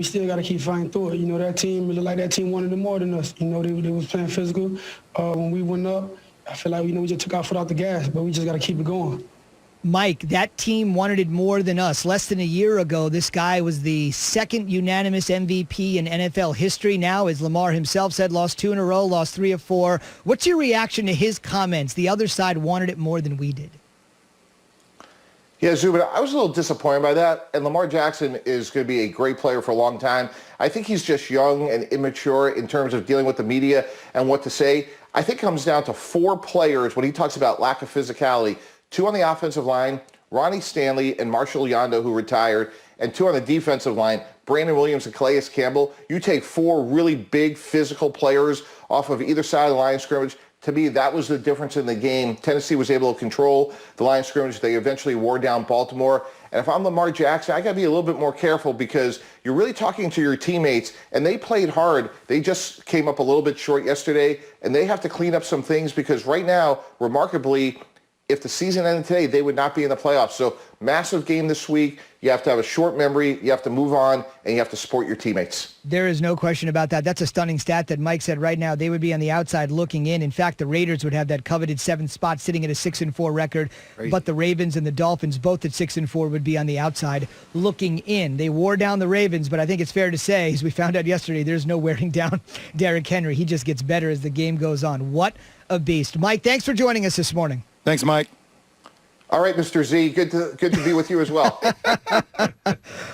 We still got to keep fighting through it. You know, that team, it looked like that team wanted it more than us. You know, they was playing physical. When we went up, I feel like, we just took our foot off the gas, but we just got to keep it going. Mike, that team wanted it more than us. Less than a year ago, this guy was the second unanimous MVP in NFL history. Now, as Lamar himself said, lost 2 in a row, lost 3 of 4. What's your reaction to his comments? The other side wanted it more than we did. Yeah, Zubin, I was a little disappointed by that. And Lamar Jackson is going to be a great player for a long time. I think he's just young and immature in terms of dealing with the media and what to say. I think it comes down to 4 players when he talks about lack of physicality. 2 on the offensive line, Ronnie Stanley and Marshall Yanda, who retired, and 2 on the defensive line, Brandon Williams and Calais Campbell. You take 4 really big physical players off of either side of the line of scrimmage. To me, that was the difference in the game. Tennessee was able to control the line of scrimmage. They eventually wore down Baltimore. And if I'm Lamar Jackson, I got to be a little bit more careful because you're really talking to your teammates, and they played hard. They just came up a little bit short yesterday, and they have to clean up some things because right now, remarkably, if the season ended today, they would not be in the playoffs. So massive game this week. You have to have a short memory. You have to move on, and you have to support your teammates. There is no question about that. That's a stunning stat that Mike said right now. They would be on the outside looking in. In fact, the Raiders would have that coveted 7th spot sitting at a 6-4 record. Crazy. But the Ravens and the Dolphins, both at 6-4, would be on the outside looking in. They wore down the Ravens, but I think it's fair to say, as we found out yesterday, there's no wearing down Derrick Henry. He just gets better as the game goes on. What a beast. Mike, thanks for joining us this morning. Thanks, Mike. All right, Mr. Z, good to be with you as well.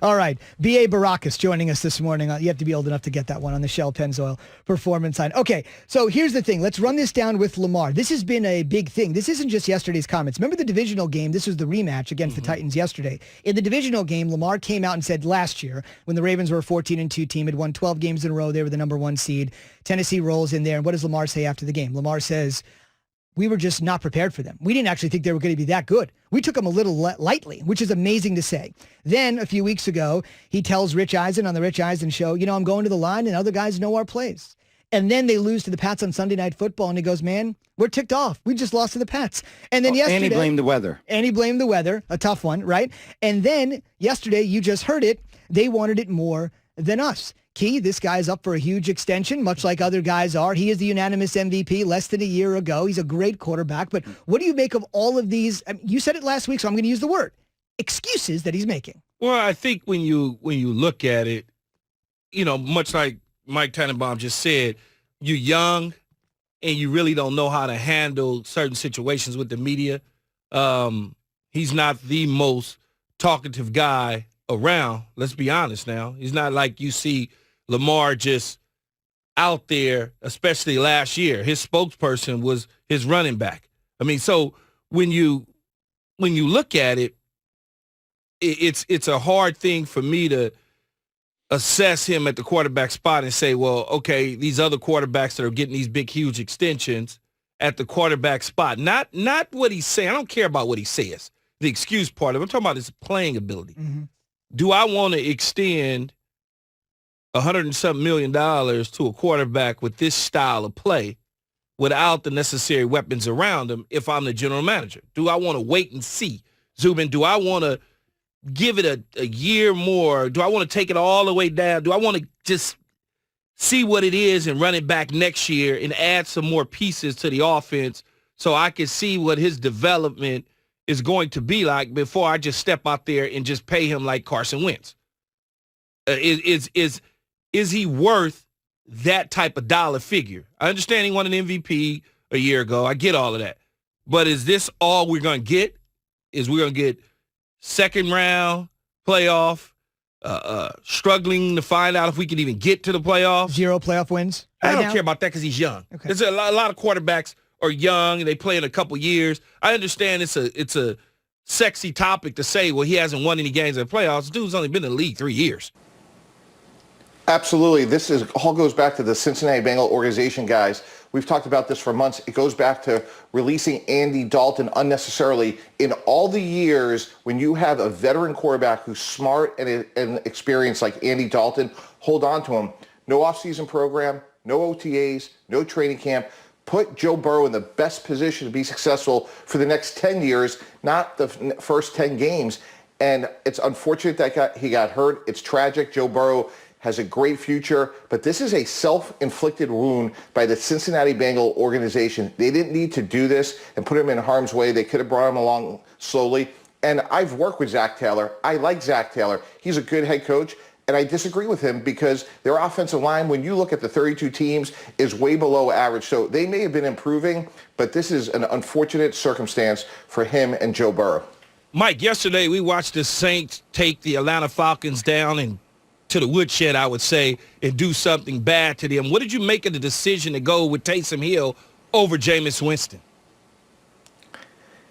All right, B.A. Baracus joining us this morning. You have to be old enough to get that one on the Shell Pennzoil Performance Sign. Okay, so here's the thing. Let's run this down with Lamar. This has been a big thing. This isn't just yesterday's comments. Remember the divisional game? This was the rematch against the Titans yesterday. In the divisional game, Lamar came out and said last year, when the Ravens were a 14-2 team, had won 12 games in a row, they were the number 1 seed. Tennessee rolls in there, and what does Lamar say after the game? Lamar says, we were just not prepared for them. We didn't actually think they were going to be that good. We took them a little lightly, which is amazing to say. Then a few weeks ago, he tells Rich Eisen on the Rich Eisen show, I'm going to the line and other guys know our plays. And then they lose to the Pats on Sunday Night Football, and he goes, man, we're ticked off. We just lost to the Pats. And then yesterday... And he blamed the weather. And he blamed the weather, a tough one, right? And then yesterday, you just heard it, they wanted it more than us. Key, this guy's up for a huge extension, much like other guys are. He is the unanimous MVP less than a year ago. He's a great quarterback. But what do you make of all of these? You said it last week, so I'm going to use the word. Excuses that he's making. Well, I think when you look at it, much like Mike Tannenbaum just said, you're young and you really don't know how to handle certain situations with the media. He's not the most talkative guy around. Let's be honest now. He's not like you see Lamar just out there, especially last year. His spokesperson was his running back. I mean, so when you look at it, it's a hard thing for me to assess him at the quarterback spot and say, well, okay, these other quarterbacks that are getting these big, huge extensions at the quarterback spot. Not what he's saying. I don't care about what he says, the excuse part of it. I'm talking about his playing ability. Mm-hmm. Do I want to extend $100-something million to a quarterback with this style of play without the necessary weapons around him if I'm the general manager? Do I want to wait and see? Zubin, do I want to give it a year more? Do I want to take it all the way down? Do I want to just see what it is and run it back next year and add some more pieces to the offense so I can see what his development is going to be like before I just step out there and just pay him like Carson Wentz? Is he worth that type of dollar figure? I understand he won an MVP a year ago. I get all of that. But is this all we're going to get? Is we're going to get second round playoff, struggling to find out if we can even get to the playoffs? 0 playoff wins? I don't care about that because he's young. Okay. There's a lot of quarterbacks are young and they play in a couple years. I understand it's a sexy topic to say, well, he hasn't won any games in the playoffs. Dude's only been in the league 3 years. Absolutely. This all goes back to the Cincinnati Bengal organization, guys. We've talked about this for months. It goes back to releasing Andy Dalton unnecessarily. In all the years when you have a veteran quarterback who's smart and experienced like Andy Dalton, hold on to him. No offseason program, no OTAs, no training camp. Put Joe Burrow in the best position to be successful for the next 10 years, not the first 10 games. And it's unfortunate that he got hurt. It's tragic. Joe Burrow has a great future, but this is a self-inflicted wound by the Cincinnati Bengal organization. They didn't need to do this and put him in harm's way. They could have brought him along slowly. And I've worked with Zach Taylor. I like Zach Taylor. He's a good head coach. And I disagree with him because their offensive line, when you look at the 32 teams, is way below average. So they may have been improving, but this is an unfortunate circumstance for him and Joe Burrow. Mike, yesterday we watched the Saints take the Atlanta Falcons down and to the woodshed, I would say, and do something bad to them. What did you make of the decision to go with Taysom Hill over Jameis Winston?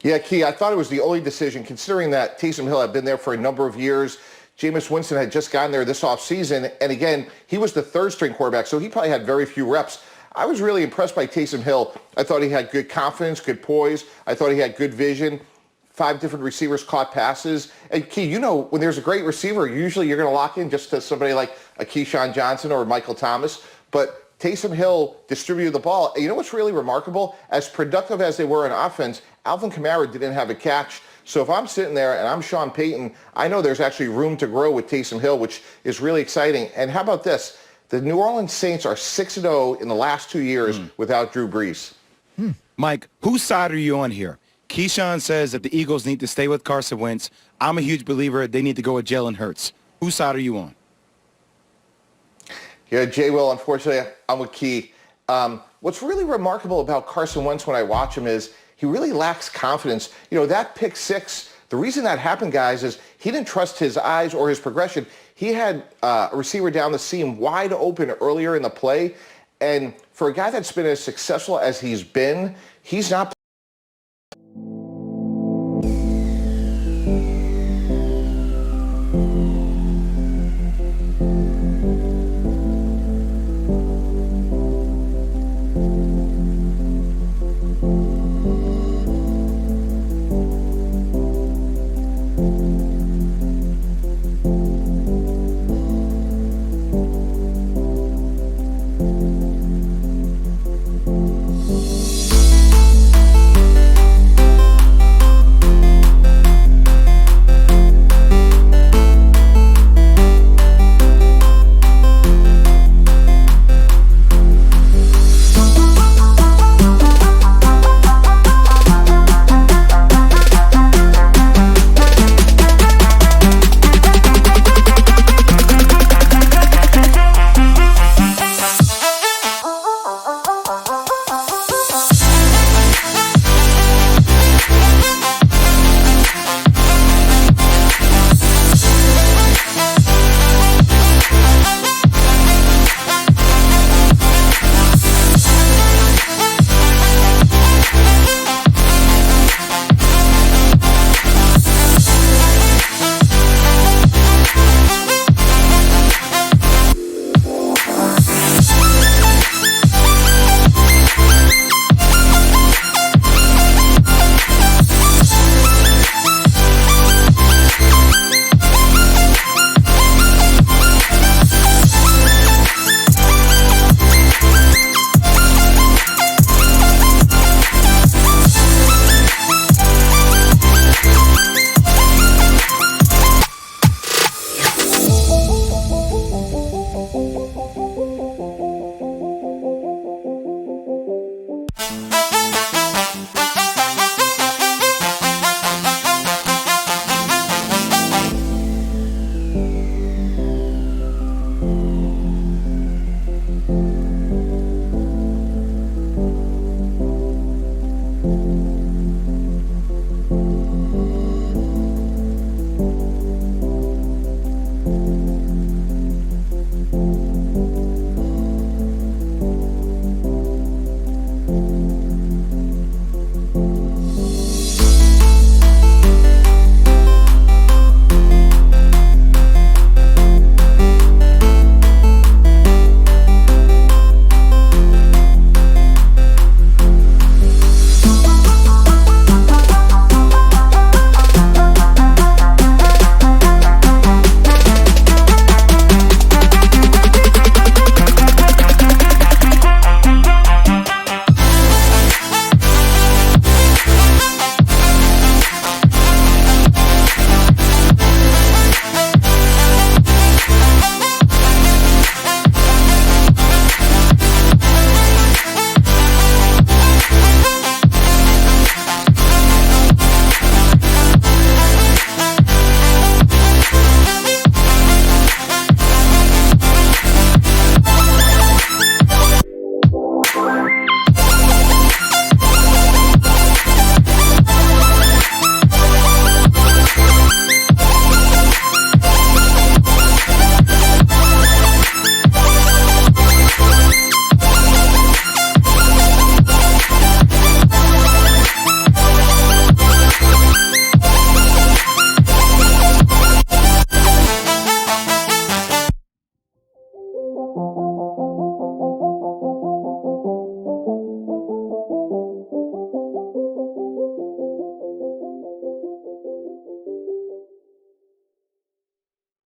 Yeah, Key, I thought it was the only decision, considering that Taysom Hill had been there for a number of years. Jameis Winston had just gotten there this offseason, and again, he was the third-string quarterback, so he probably had very few reps. I was really impressed by Taysom Hill. I thought he had good confidence, good poise. I thought he had good vision. 5 different receivers caught passes. And Key, you know, when there's a great receiver, usually you're going to lock in just to somebody like a Keyshawn Johnson or Michael Thomas. But Taysom Hill distributed the ball. And you know what's really remarkable? As productive as they were in offense, Alvin Kamara didn't have a catch. So if I'm sitting there and I'm Sean Payton, I know there's actually room to grow with Taysom Hill, which is really exciting. And how about this? The New Orleans Saints are 6-0 in the last 2 years without Drew Brees. Mike, whose side are you on here? Keyshawn says that the Eagles need to stay with Carson Wentz. I'm a huge believer they need to go with Jalen Hurts. Whose side are you on? Yeah, Jay Will, unfortunately, I'm with Key. What's really remarkable about Carson Wentz when I watch him is he really lacks confidence. You know, that pick six, the reason that happened, guys, is he didn't trust his eyes or his progression. He had a receiver down the seam wide open earlier in the play. And for a guy that's been as successful as he's been, he's not